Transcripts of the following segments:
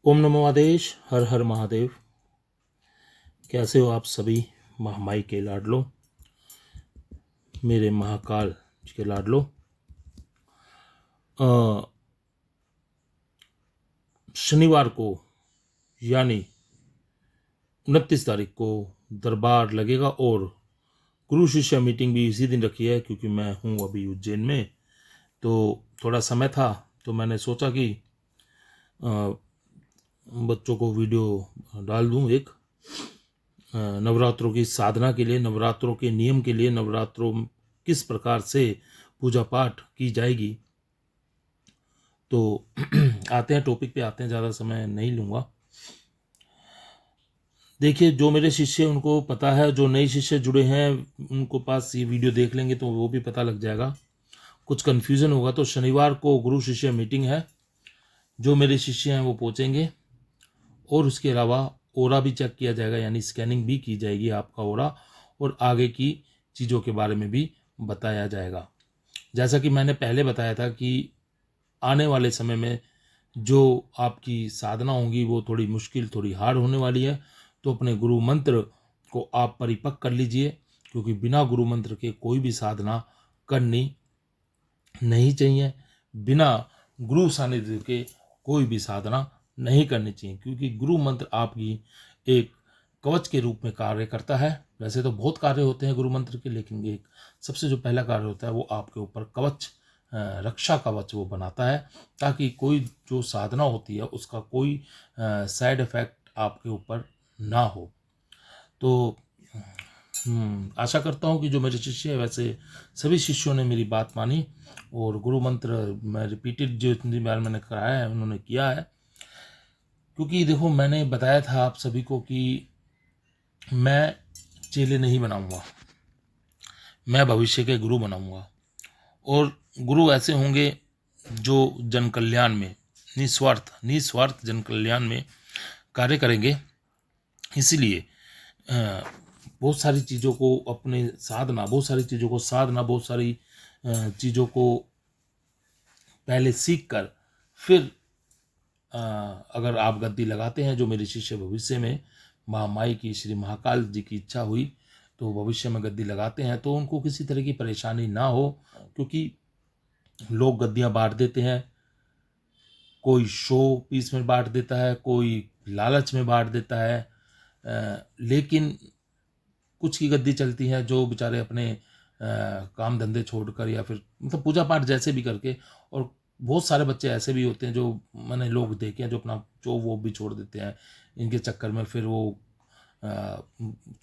ओम नमो आदेश। हर हर महादेव। कैसे हो आप सभी महामाई के लाडलो, मेरे महाकाल जी के लाडलो। शनिवार को यानी 29 तारीख को दरबार लगेगा और गुरु शिष्य मीटिंग भी इसी दिन रखी है, क्योंकि मैं हूँ अभी उज्जैन में, तो थोड़ा समय था तो मैंने सोचा कि अ, बच्चों को वीडियो डाल दूँ एक नवरात्रों की साधना के लिए, नवरात्रों के नियम के लिए, नवरात्रों किस प्रकार से पूजा पाठ की जाएगी। तो आते हैं टॉपिक पे, आते हैं, ज़्यादा समय नहीं लूँगा। देखिए, जो मेरे शिष्य उनको पता है, जो नए शिष्य जुड़े हैं उनको पास ये वीडियो देख लेंगे तो वो भी पता लग जाएगा। कुछ कन्फ्यूज़न होगा तो शनिवार को गुरु शिष्य मीटिंग है, जो मेरे शिष्य हैं वो पहुँचेंगे और उसके अलावा ओरा भी चेक किया जाएगा, यानी स्कैनिंग भी की जाएगी आपका ओरा, और आगे की चीज़ों के बारे में भी बताया जाएगा। जैसा कि मैंने पहले बताया था कि आने वाले समय में जो आपकी साधना होंगी वो थोड़ी मुश्किल, थोड़ी हार्ड होने वाली है, तो अपने गुरु मंत्र को आप परिपक्व कर लीजिए, क्योंकि बिना गुरु मंत्र के कोई भी साधना करनी नहीं चाहिए। बिना गुरु सानिध्य के कोई भी साधना नहीं करनी चाहिए, क्योंकि गुरु मंत्र आपकी एक कवच के रूप में कार्य करता है। वैसे तो बहुत कार्य होते हैं गुरु मंत्र के, लेकिन एक सबसे जो पहला कार्य होता है वो आपके ऊपर कवच, रक्षा कवच वो बनाता है, ताकि कोई जो साधना होती है उसका कोई साइड इफेक्ट आपके ऊपर ना हो। तो आशा करता हूँ कि जो मेरे शिष्य हैं, वैसे सभी शिष्यों ने मेरी बात मानी और गुरु मंत्र मैं रिपीटेड जो इतनी बार मैंने कराया है उन्होंने किया है। क्योंकि देखो, मैंने बताया था आप सभी को कि मैं चेले नहीं बनाऊंगा, मैं भविष्य के गुरु बनाऊंगा, और गुरु ऐसे होंगे जो जन कल्याण में निस्वार्थ जन कल्याण में कार्य करेंगे। इसीलिए बहुत सारी चीज़ों को अपने साधना, बहुत सारी चीज़ों को साधना, बहुत सारी चीज़ों को पहले सीख कर फिर अगर आप गद्दी लगाते हैं, जो मेरे शिष्य भविष्य में महामाई की, श्री महाकाल जी की इच्छा हुई तो भविष्य में गद्दी लगाते हैं, तो उनको किसी तरह की परेशानी ना हो। क्योंकि लोग गद्दियाँ बांट देते हैं, कोई शो पीस में बांट देता है, कोई लालच में बांट देता है, लेकिन कुछ की गद्दी चलती है जो बेचारे अपने काम धंधे छोड़कर या फिर मतलब पूजा पाठ जैसे भी करके, और बहुत सारे बच्चे ऐसे भी होते हैं जो मैंने लोग देखे हैं जो अपना जो वो भी छोड़ देते हैं इनके चक्कर में, फिर वो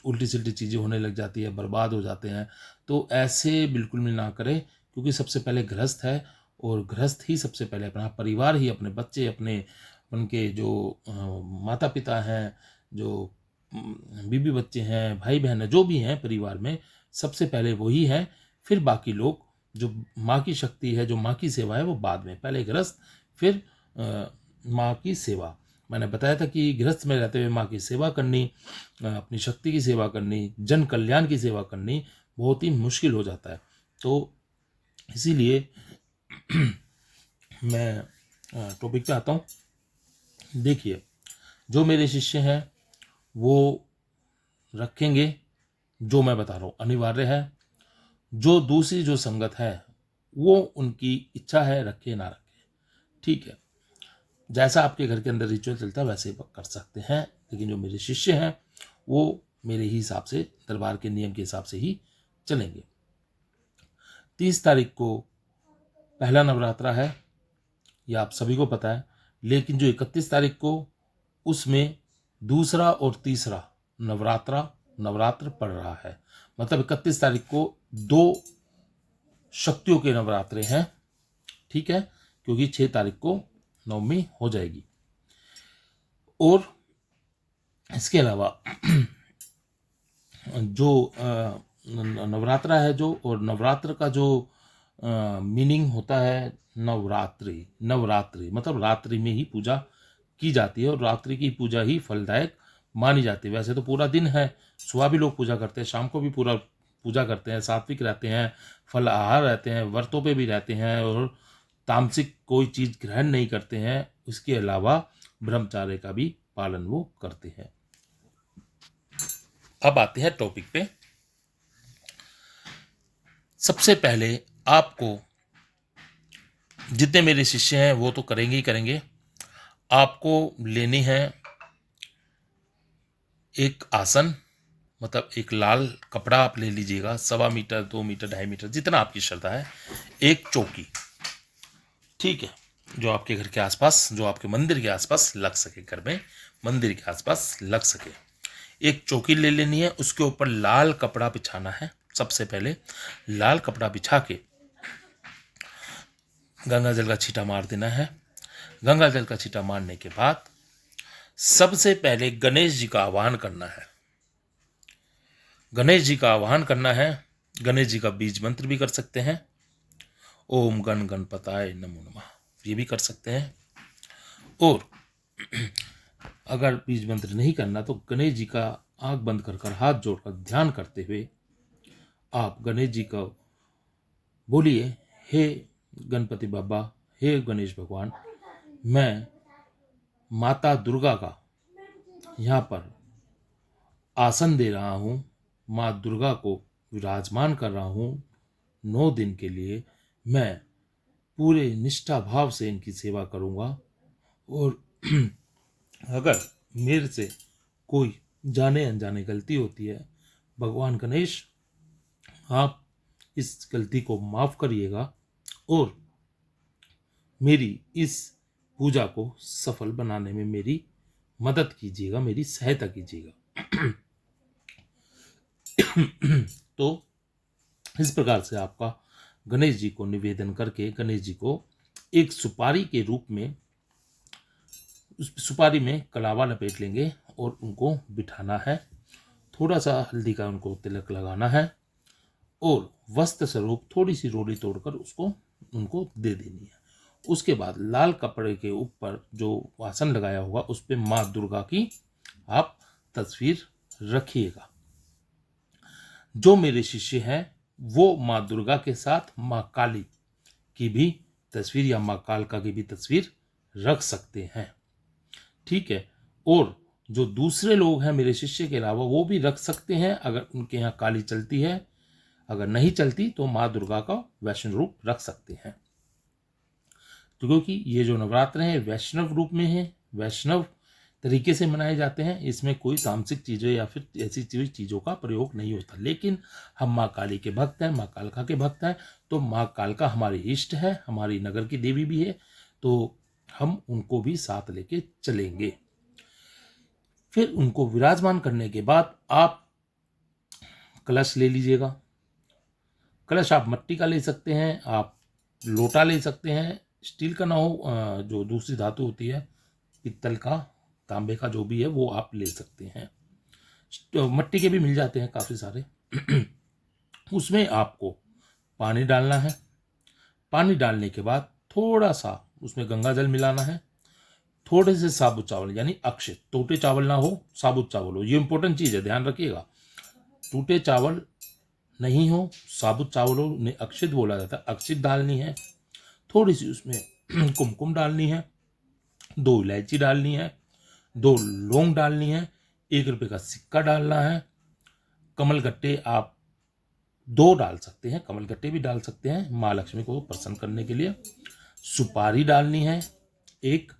उल्टी सिल्टी चीज़ें होने लग जाती है, बर्बाद हो जाते हैं। तो ऐसे बिल्कुल भी ना करें, क्योंकि सबसे पहले गृहस्थ है, और गृहस्थ ही सबसे पहले अपना परिवार ही, अपने बच्चे, अपने उनके जो माता पिता हैं, जो बीबी बच्चे हैं, भाई बहन है, जो भी हैं परिवार में, सबसे पहले वही है। फिर बाकी लोग, जो माँ की शक्ति है, जो माँ की सेवा है, वो बाद में, पहले गृहस्थ फिर माँ की सेवा। मैंने बताया था कि गृहस्थ में रहते हुए माँ की सेवा करनी, अपनी शक्ति की सेवा करनी, जन कल्याण की सेवा करनी बहुत ही मुश्किल हो जाता है। तो इसीलिए मैं टॉपिक पे आता हूँ। देखिए, जो मेरे शिष्य हैं वो रखेंगे जो मैं बता रहा हूँ, अनिवार्य है। जो दूसरी जो संगत है वो उनकी इच्छा है, रखे ना रखे, ठीक है। जैसा आपके घर के अंदर रिचुअल चलता है वैसे कर सकते हैं, लेकिन जो मेरे शिष्य हैं वो मेरे ही हिसाब से, दरबार के नियम के हिसाब से ही चलेंगे। 30 तारीख को पहला नवरात्रा है, यह आप सभी को पता है, लेकिन जो 31 तारीख को, उसमें दूसरा और तीसरा नवरात्र पड़ रहा है। मतलब 31 तारीख को 2 शक्तियों के नवरात्रे हैं, ठीक है, क्योंकि 6 तारीख को नवमी हो जाएगी। और इसके अलावा जो नवरात्रा है, जो और नवरात्र का जो मीनिंग होता है, नवरात्रि मतलब रात्रि में ही पूजा की जाती है, और रात्रि की पूजा ही फलदायक मानी जाती है। वैसे तो पूरा दिन है, सुबह भी लोग पूजा करते हैं, शाम को भी पूरा पूजा करते हैं, सात्विक रहते हैं, फल आहार रहते हैं, व्रतों पे भी रहते हैं, और तामसिक कोई चीज़ ग्रहण नहीं करते हैं। इसके अलावा ब्रह्मचार्य का भी पालन वो करते हैं। अब आते हैं टॉपिक पे। सबसे पहले आपको, जितने मेरे शिष्य हैं वो तो करेंगे ही करेंगे, आपको लेनी है एक आसन, मतलब एक लाल कपड़ा आप ले लीजिएगा, 1.25 मीटर, 2 मीटर, 2.5 मीटर, जितना आपकी श्रद्धा है। एक चौकी, ठीक है, जो आपके घर के आसपास, जो आपके मंदिर के आसपास लग सके, घर में मंदिर के आसपास लग सके, एक चौकी ले लेनी है। उसके ऊपर लाल कपड़ा बिछाना है। सबसे पहले लाल कपड़ा बिछा के गंगा जल का छींटा मार देना है। गंगा जल का छींटा मारने के बाद सबसे पहले गणेश जी का आह्वान करना है। गणेश जी का आह्वान करना है। गणेश जी का बीज मंत्र भी कर सकते हैं, ओम गण गणपताय नमो नमः, ये भी कर सकते हैं। और अगर बीज मंत्र नहीं करना तो गणेश जी का आंख बंद कर हाथ जोड़कर ध्यान करते हुए आप गणेश जी को बोलिए, हे गणपति बाबा, हे गणेश भगवान, मैं माता दुर्गा का यहाँ पर आसन दे रहा हूँ, माँ दुर्गा को विराजमान कर रहा हूँ 9 दिन के लिए। मैं पूरे निष्ठा भाव से इनकी सेवा करूँगा और अगर मेरे से कोई जाने अनजाने गलती होती है, भगवान गणेश आप इस गलती को माफ़ करिएगा और मेरी इस पूजा को सफल बनाने में मेरी मदद कीजिएगा, मेरी सहायता कीजिएगा। तो इस प्रकार से आपका गणेश जी को निवेदन करके गणेश जी को एक सुपारी के रूप में, उस सुपारी में कलावा लपेट लेंगे और उनको बिठाना है। थोड़ा सा हल्दी का उनको तिलक लगाना है और वस्त्र स्वरूप थोड़ी सी रोली तोड़कर उसको उनको दे देनी है। उसके बाद लाल कपड़े के ऊपर जो आसन लगाया होगा उस पर माँ दुर्गा की आप तस्वीर रखिएगा। जो मेरे शिष्य हैं वो माँ दुर्गा के साथ माँ काली की भी तस्वीर या माँ कालका की भी तस्वीर रख सकते हैं, ठीक है। और जो दूसरे लोग हैं मेरे शिष्य के अलावा वो भी रख सकते हैं, अगर उनके यहाँ काली चलती है। अगर नहीं चलती तो माँ दुर्गा का वैष्णव रूप रख सकते हैं। तो क्योंकि ये जो नवरात्र हैं वैष्णव रूप में है, वैष्णव तरीके से मनाए जाते हैं, इसमें कोई तामसिक चीज़ें या फिर ऐसी चीज़ों का प्रयोग नहीं होता। लेकिन हम माँ काली के भक्त हैं, माँ कालका के भक्त हैं, तो माँ कालका हमारी इष्ट है, हमारी नगर की देवी भी है, तो हम उनको भी साथ लेके चलेंगे। फिर उनको विराजमान करने के बाद आप कलश ले लीजिएगा। कलश आप मिट्टी का ले सकते हैं, आप लोटा ले सकते हैं, स्टील का ना हो, जो दूसरी धातु होती है, पित्तल का, तांबे का, जो भी है वो आप ले सकते हैं। मिट्टी के भी मिल जाते हैं काफ़ी सारे। उसमें आपको पानी डालना है। पानी डालने के बाद थोड़ा सा उसमें गंगा जल मिलाना है। थोड़े से साबुत चावल यानी अक्षत, टूटे चावल ना हो, साबुत चावल हो, ये इंपॉर्टेंट चीज़ है, ध्यान रखिएगा। टूटे चावल नहीं हो, साबुत चावल हो, उन्हें अक्षत बोला जाता है। अक्षत डालनी है। थोड़ी सी उसमें कुमकुम डालनी है, 2 इलायची डालनी है, 2 लौंग डालनी है, 1 रुपये का सिक्का डालना है। कमल गट्टे आप 2 डाल सकते हैं, कमल गट्टे भी डाल सकते हैं माँ लक्ष्मी को प्रसन्न करने के लिए। सुपारी डालनी है 1,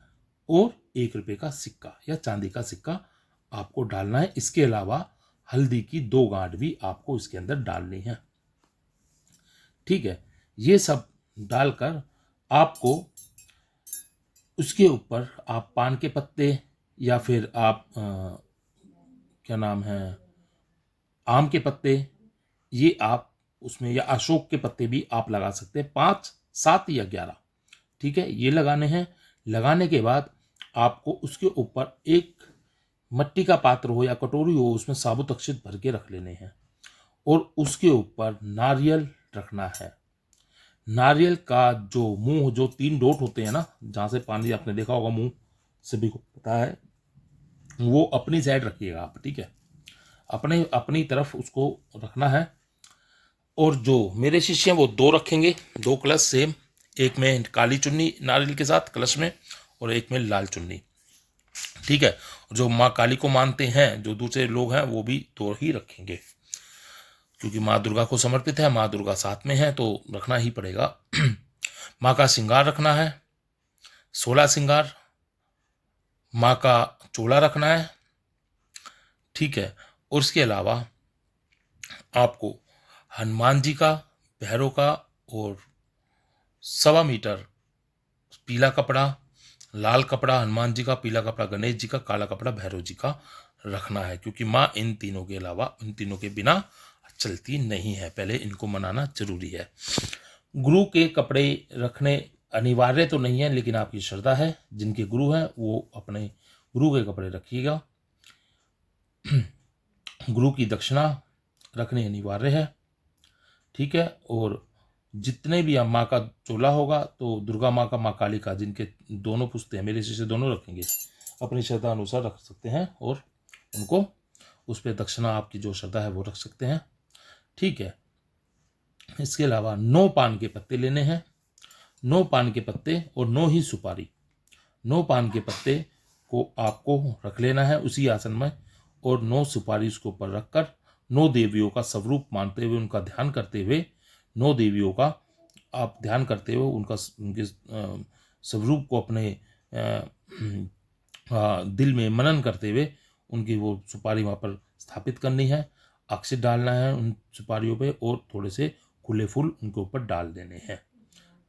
और 1 रुपये का सिक्का या चांदी का सिक्का आपको डालना है। इसके अलावा हल्दी की 2 गांठ भी आपको इसके अंदर डालनी है, ठीक है। ये सब डालकर आपको उसके ऊपर आप पान के पत्ते या फिर आप क्या नाम है, आम के पत्ते, ये आप उसमें, या अशोक के पत्ते भी आप लगा सकते हैं, 5, 7 या 11, ठीक है, ये लगाने हैं। लगाने के बाद आपको उसके ऊपर एक मिट्टी का पात्र हो या कटोरी हो, उसमें साबुत अक्षत भर के रख लेने हैं और उसके ऊपर नारियल रखना है। नारियल का जो मुंह, जो 3 डॉट होते हैं ना, जहाँ से पानी आपने देखा होगा, मुंह सभी को पता है, वो अपनी साइड रखिएगा आप, ठीक है, अपनी तरफ उसको रखना है। और जो मेरे शिष्य हैं वो 2 रखेंगे, 2 कलश सेम, एक में काली चुन्नी नारियल के साथ कलश में और एक में लाल चुन्नी, ठीक है। जो माँ काली को मानते हैं, जो दूसरे लोग हैं, वो भी 2 ही रखेंगे, क्योंकि माँ दुर्गा को समर्पित है, माँ दुर्गा साथ में है तो रखना ही पड़ेगा। माँ का श्रृंगार रखना है, 16 श्रृंगार। माँ का चोला रखना है, ठीक है। और उसके अलावा आपको हनुमान जी का, भैरव का और 1.25 मीटर पीला कपड़ा, लाल कपड़ा हनुमान जी का, पीला कपड़ा गणेश जी का, काला कपड़ा भैरव जी का रखना है, क्योंकि माँ इन तीनों के अलावा, इन तीनों के बिना चलती नहीं है। पहले इनको मनाना जरूरी है। गुरु के कपड़े रखने अनिवार्य तो नहीं है, लेकिन आपकी श्रद्धा है, जिनके गुरु हैं वो अपने गुरु के कपड़े रखिएगा। गुरु की दक्षिणा रखनी अनिवार्य है, ठीक है। और जितने भी माँ का चोला होगा तो दुर्गा माँ का, माँ काली का, जिनके दोनों पुश्ते हैं, मेरे शिष्य दोनों रखेंगे, अपनी श्रद्धा अनुसार रख सकते हैं और उनको उस पर दक्षिणा आपकी जो श्रद्धा है वो रख सकते हैं, ठीक है। इसके अलावा 9 पान के पत्ते लेने हैं, 9 पान के पत्ते और 9 ही सुपारी। 9 पान के पत्ते को आपको रख लेना है उसी आसन में, और 9 सुपारी उसके ऊपर रखकर 9 देवियों का स्वरूप मानते हुए, उनका ध्यान करते हुए, 9 देवियों का आप ध्यान करते हुए उनके स्वरूप को अपने दिल में मनन करते हुए उनकी वो सुपारी वहाँ पर स्थापित करनी है। अक्षत डालना है उन सुपारियों पे और थोड़े से खुले फूल उनके ऊपर डाल देने हैं,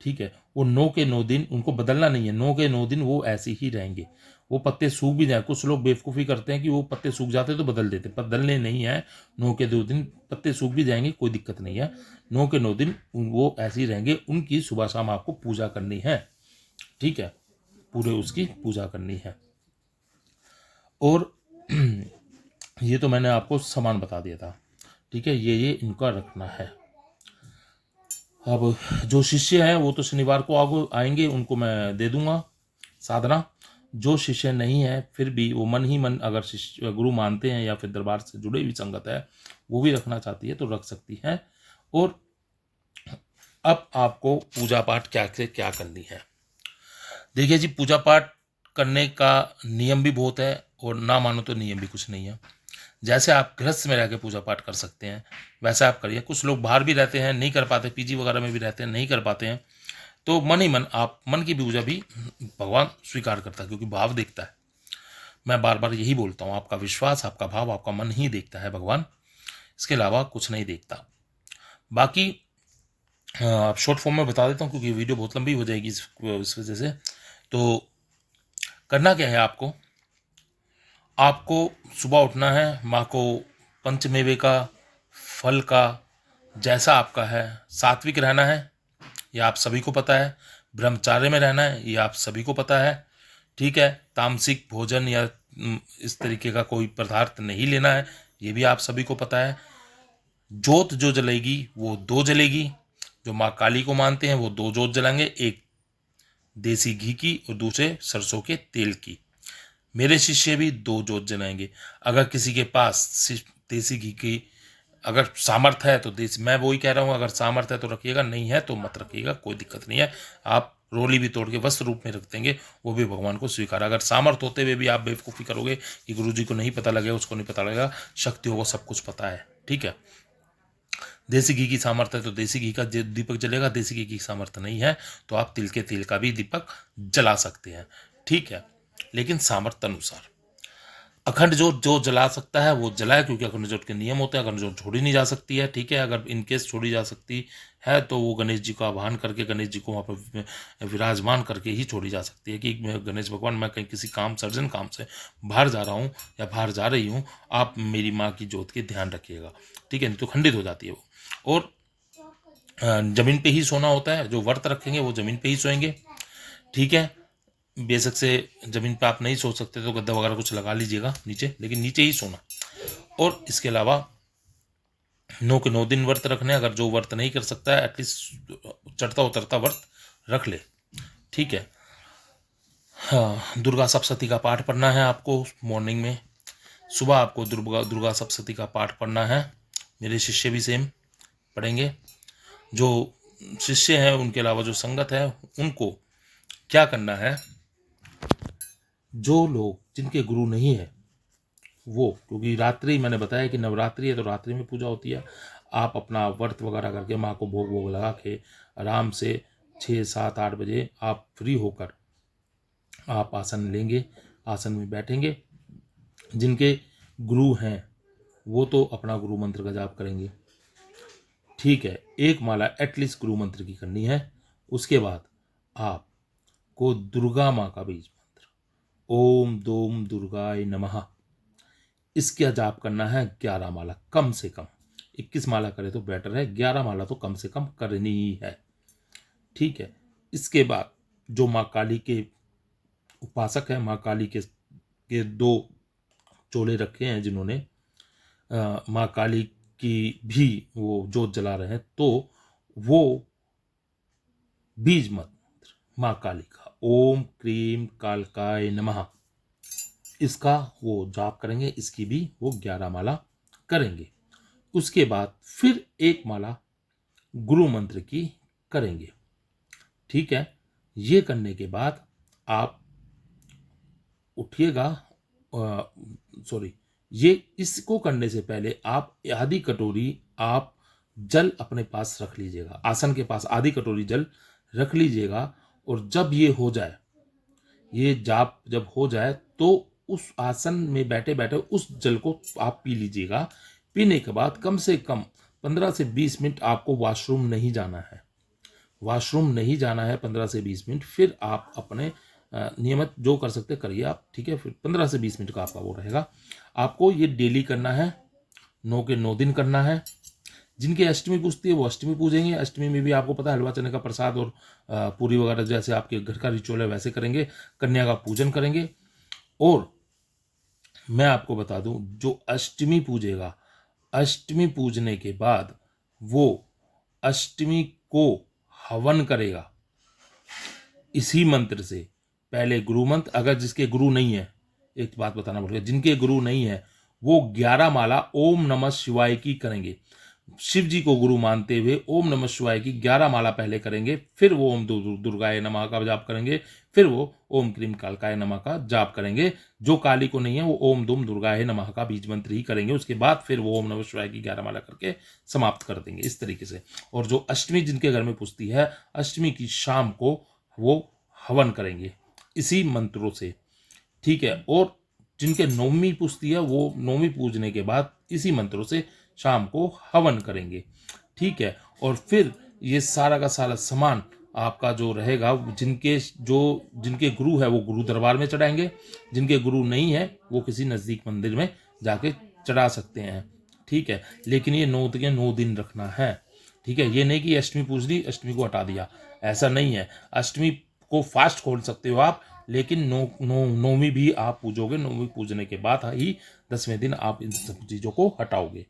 ठीक है। वो 9 के 9 दिन उनको बदलना नहीं है, 9 के 9 दिन वो ऐसे ही रहेंगे। वो पत्ते सूख भी जाए, कुछ लोग बेवकूफ़ी करते हैं कि वो पत्ते सूख जाते तो बदल देते, बदलने नहीं है। 9 के 2 दिन पत्ते सूख भी जाएंगे, कोई दिक्कत नहीं है। 9 के 9 दिन वो ऐसे ही रहेंगे। उनकी सुबह शाम आपको पूजा करनी है, ठीक है, पूरे उसकी पूजा करनी है। और ये तो मैंने आपको सामान बता दिया था, ठीक है। ये इनका रखना है। अब जो शिष्य हैं वो तो शनिवार को आगो आएंगे, उनको मैं दे दूंगा साधना। जो शिष्य नहीं है फिर भी वो मन ही मन अगर शिष्य गुरु मानते हैं या फिर दरबार से जुड़े हुई संगत है, वो भी रखना चाहती है तो रख सकती है। और अब आपको पूजा पाठ क्या से क्या करनी है। देखिए जी, पूजा पाठ करने का नियम भी बहुत है और ना मानो तो नियम भी कुछ नहीं है। जैसे आप गृहस्थ में रह के पूजा पाठ कर सकते हैं वैसे आप करिए। कुछ लोग बाहर भी रहते हैं, नहीं कर पाते, पीजी वगैरह में भी रहते हैं, नहीं कर पाते हैं, तो मन ही मन आप, मन की पूजा भी भगवान स्वीकार करता है, क्योंकि भाव देखता है। मैं बार बार यही बोलता हूँ, आपका विश्वास, आपका भाव, आपका मन ही देखता है भगवान, इसके अलावा कुछ नहीं देखता। बाकी आप शॉर्ट फॉर्म में बता देता हूँ क्योंकि वीडियो बहुत लंबी हो जाएगी इस वजह से। तो करना क्या है आपको, आपको सुबह उठना है, माँ को पंचमेवे का, फल का, जैसा आपका है, सात्विक रहना है, ये आप सभी को पता है। ब्रह्मचार्य में रहना है, ये आप सभी को पता है, ठीक है। तामसिक भोजन या इस तरीके का कोई पदार्थ नहीं लेना है, ये भी आप सभी को पता है। जोत जो जलेगी वो 2 जलेगी। जो माँ काली को मानते हैं वो 2 जोत जलाएंगे, एक देसी घी की और दूसरे सरसों के तेल की। मेरे शिष्य भी 2 जोत जलाएंगे। अगर किसी के पास सिर्फ देसी घी की अगर सामर्थ्य है तो देसी, मैं वही कह रहा हूँ, अगर सामर्थ्य है तो रखिएगा, नहीं है तो मत रखिएगा, कोई दिक्कत नहीं है। आप रोली भी तोड़ के वस्त्र रूप में रख देंगे, वो भी भगवान को स्वीकार। अगर सामर्थ्य होते हुए भी आप बेवकूफ़ी करोगे कि गुरु जी को नहीं पता लगेगा, उसको नहीं पता लगेगा, शक्तियों को सब कुछ पता है, ठीक है। देसी घी की सामर्थ्य है तो देसी घी का दीपक जलेगा, देसी घी की सामर्थ्य नहीं है तो आप तिल के तेल का भी दीपक जला सकते हैं, ठीक है, लेकिन सामर्थ्य अनुसार। अखंड जोत जो जला सकता है वो जलाए, क्योंकि अखंड जोत के नियम होते हैं। अखंड जोत छोड़ी नहीं जा सकती है, ठीक है। अगर इनकेस छोड़ी जा सकती है तो वो गणेश जी को आह्वान करके, गणेश जी को वहाँ पर विराजमान करके ही छोड़ी जा सकती है कि गणेश भगवान, मैं कहीं किसी काम, सर्जन काम से बाहर जा रहा हूँ या बाहर जा रही हूँ, आप मेरी माँ की जोत के ध्यान रखिएगा, ठीक है, नहीं तो खंडित हो जाती है वो। और जमीन पे ही सोना होता है, जो व्रत रखेंगे वो जमीन पे ही सोएंगे, ठीक है। बेशक से जमीन पे आप नहीं सो सकते तो गद्दा वगैरह कुछ लगा लीजिएगा नीचे, लेकिन नीचे ही सोना। और इसके अलावा 9 के 9 दिन व्रत रखने, अगर जो व्रत नहीं कर सकता है एटलीस्ट चढ़ता उतरता व्रत रख ले, ठीक है। हाँ, दुर्गा सप्तशती का पाठ पढ़ना है आपको मॉर्निंग में, सुबह आपको दुर्गा सप्तशती का पाठ पढ़ना है। मेरे शिष्य भी सेम पढ़ेंगे। जो शिष्य हैं उनके अलावा जो संगत है उनको क्या करना है, जो लोग जिनके गुरु नहीं है वो, क्योंकि रात्रि मैंने बताया कि नवरात्रि है तो रात्रि में पूजा होती है, आप अपना व्रत वगैरह करके माँ को भोग वोग लगा के आराम से 6 7 8 बजे आप फ्री होकर आप आसन लेंगे, आसन में बैठेंगे। जिनके गुरु हैं वो तो अपना गुरु मंत्र का जाप करेंगे, ठीक है, एक माला एटलीस्ट गुरु मंत्र की करनी है। उसके बाद आपको दुर्गा माँ का बीज मंत्र ओम दोम दुर्गाय नमः, इसका जाप करना है 11 माला कम से कम। 21 माला करे तो बेटर है, 11 माला तो कम से कम करनी ही है, ठीक है। इसके बाद जो माँ काली के उपासक है, माँ काली के 2 चोले रखे हैं जिन्होंने माँ काली की भी वो जोत जला रहे हैं, तो वो बीज मंत्र माँ काली का ओम क्रीम कालकाय नमः, इसका वो जाप करेंगे, इसकी भी वो 11 माला करेंगे। उसके बाद फिर 1 माला गुरु मंत्र की करेंगे, ठीक है। ये करने के बाद आप उठिएगा, सॉरी, ये इसको करने से पहले आप आधी कटोरी आप जल अपने पास रख लीजिएगा, आसन के पास आधी कटोरी जल रख लीजिएगा। और जब ये हो जाए, ये जाप जब हो जाए तो उस आसन में बैठे बैठे उस जल को आप पी लीजिएगा। पीने के बाद कम से कम 15 से 20 मिनट आपको वॉशरूम नहीं जाना है, वॉशरूम नहीं जाना है 15 से 20 मिनट। फिर आप अपने नियमित जो कर सकते करिए आप, ठीक है। फिर 15 से 20 मिनट का आपका वो रहेगा। आपको ये डेली करना है, 9 के 9 दिन करना है। जिनकी अष्टमी पूजती है वो अष्टमी पूजेंगे, अष्टमी में भी आपको पता है हलवा चने का प्रसाद और पूरी वगैरह जैसे आपके घर का रिचुअल है वैसे करेंगे, कन्या का पूजन करेंगे। और मैं आपको बता दूं, जो अष्टमी पूजेगा, अष्टमी पूजने के बाद वो अष्टमी को हवन करेगा इसी मंत्र से। पहले गुरु मंत्र, अगर जिसके गुरु नहीं है, एक बात बताना भूल गया, जिनके गुरु नहीं है वो 11 माला ओम नमः शिवाय की करेंगे। शिव जी को गुरु मानते हुए ओम नमः शिवाय की 11 माला पहले करेंगे, फिर वो ओम दुर्गाय नमः का जाप करेंगे, फिर वो ओम क्रीम कालकाय नमः का जाप करेंगे। जो काली को नहीं है वो ओम दुम दुर्गाय नमः का बीज मंत्र ही करेंगे। उसके बाद फिर वो ओम नमः शिवाय की 11 माला करके समाप्त कर देंगे इस तरीके से। और जो अष्टमी जिनके घर में पूजती है, अष्टमी की शाम को वो हवन करेंगे इसी मंत्रों से, ठीक है। और जिनके नवमी पूजती है वो नवमी पूजने के बाद इसी मंत्रों से शाम को हवन करेंगे, ठीक है। और फिर ये सारा का सारा सामान आपका जो रहेगा, जिनके गुरु है वो गुरु दरबार में चढ़ाएंगे, जिनके गुरु नहीं है वो किसी नज़दीक मंदिर में जाके चढ़ा सकते हैं, ठीक है। लेकिन ये 9 दिन रखना है, ठीक है। ये नहीं कि अष्टमी पूज ली अष्टमी को हटा दिया, ऐसा नहीं है। अष्टमी को फास्ट खोल सकते हो आप, लेकिन नौवीं भी आप पूजोगे, नौवीं पूजने के बाद ही 10वें दिन आप इन सब चीज़ों को हटाओगे,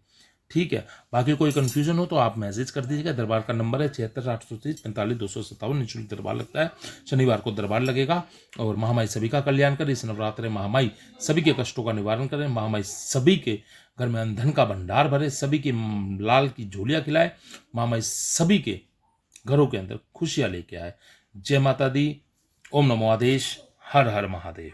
ठीक है। बाकी कोई कन्फ्यूजन हो तो आप मैसेज कर दीजिएगा। दरबार का नंबर है 76 830 45 257, निःशुल्क दरबार लगता है। शनिवार को दरबार लगेगा। और महामाई सभी का कल्याण करे। इस नवरात्र महामाई सभी के कष्टों का निवारण करें। महामाई सभी के घर में धन का भंडार भरे, सभी की लाल की झोलियाँ खिलाए। महामाई सभी के घरों के अंदर खुशियाँ लेके आए। जय माता दी। ओम नमो आदेश। हर हर महादेव।